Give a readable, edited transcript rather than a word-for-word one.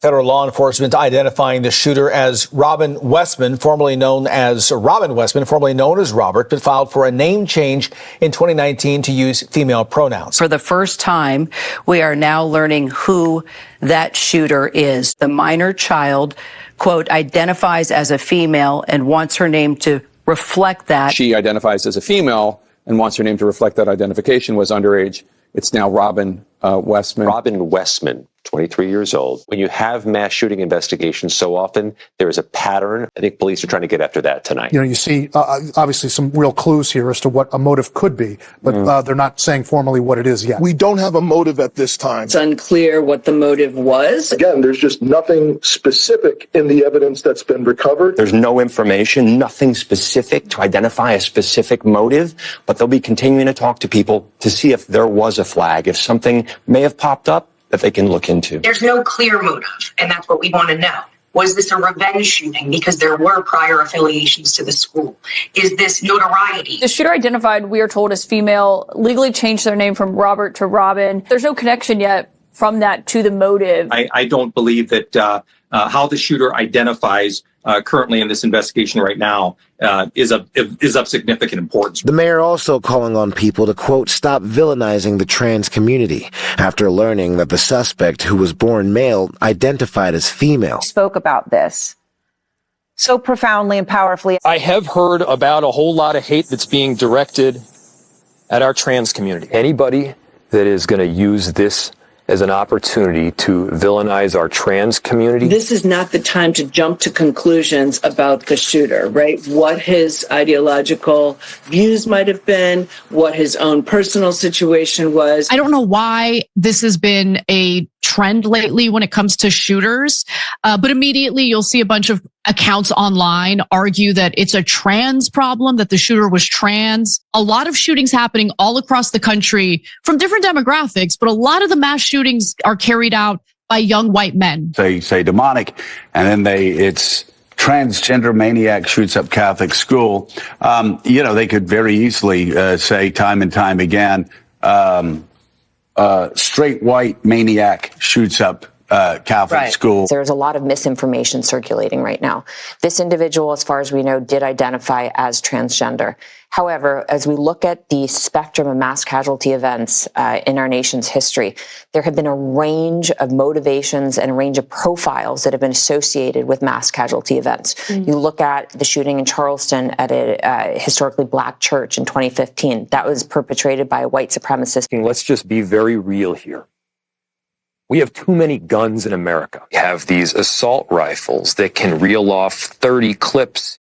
Federal law enforcement identifying the shooter as Robin Westman, formerly known as Robert, but filed for a name change in 2019 to use female pronouns. For the first time, we are now learning who that shooter is. The minor child, quote, identifies as a female and wants her name to reflect that. She identifies as a female and wants her name to reflect that identification, was underage. It's now Robin Westman. Robin Westman, 23 years old. When you have mass shooting investigations so often, there is a pattern. I think police are trying to get after that tonight. You see obviously some real clues here as to what a motive could be, but they're not saying formally what it is yet. We don't have a motive at this time. It's unclear what the motive was. Again, there's just nothing specific in the evidence that's been recovered. There's no information, nothing specific to identify a specific motive, but they'll be continuing to talk to people to see if there was a flag, if something may have popped up that they can look into. There's no clear motive, and that's what we want to know. Was this a revenge shooting because there were prior affiliations to the school? Is this notoriety? The shooter identified, we are told, as female, legally changed their name from Robert to Robin. There's no connection yet from that to the motive. I don't believe that how the shooter identifies currently in this investigation right now is of significant importance. The mayor also calling on people to, quote, stop villainizing the trans community after learning that the suspect, who was born male, identified as female. Spoke about this so profoundly and powerfully. I have heard about a whole lot of hate that's being directed at our trans community. Anybody that is going to use this as an opportunity to villainize our trans community. This is not the time to jump to conclusions about the shooter, right? What his ideological views might have been, what his own personal situation was. I don't know why this has been a trend lately when it comes to shooters, but immediately you'll see a bunch of accounts online argue that it's a trans problem, that the shooter was trans. A lot of shootings happening all across the country from different demographics, but a lot of the mass shootings are carried out by young white men. They say demonic, and then it's transgender maniac shoots up Catholic school. They could very easily say time and time again, straight white maniac shoots up Catholic school. There's a lot of misinformation circulating right now. This individual, as far as we know, did identify as transgender. However, as we look at the spectrum of mass casualty events in our nation's history, there have been a range of motivations and a range of profiles that have been associated with mass casualty events. You look at the shooting in Charleston at a historically black church in 2015. That was perpetrated by a white supremacist. Let's just be very real here. We have too many guns in America. We have these assault rifles that can reel off 30 clips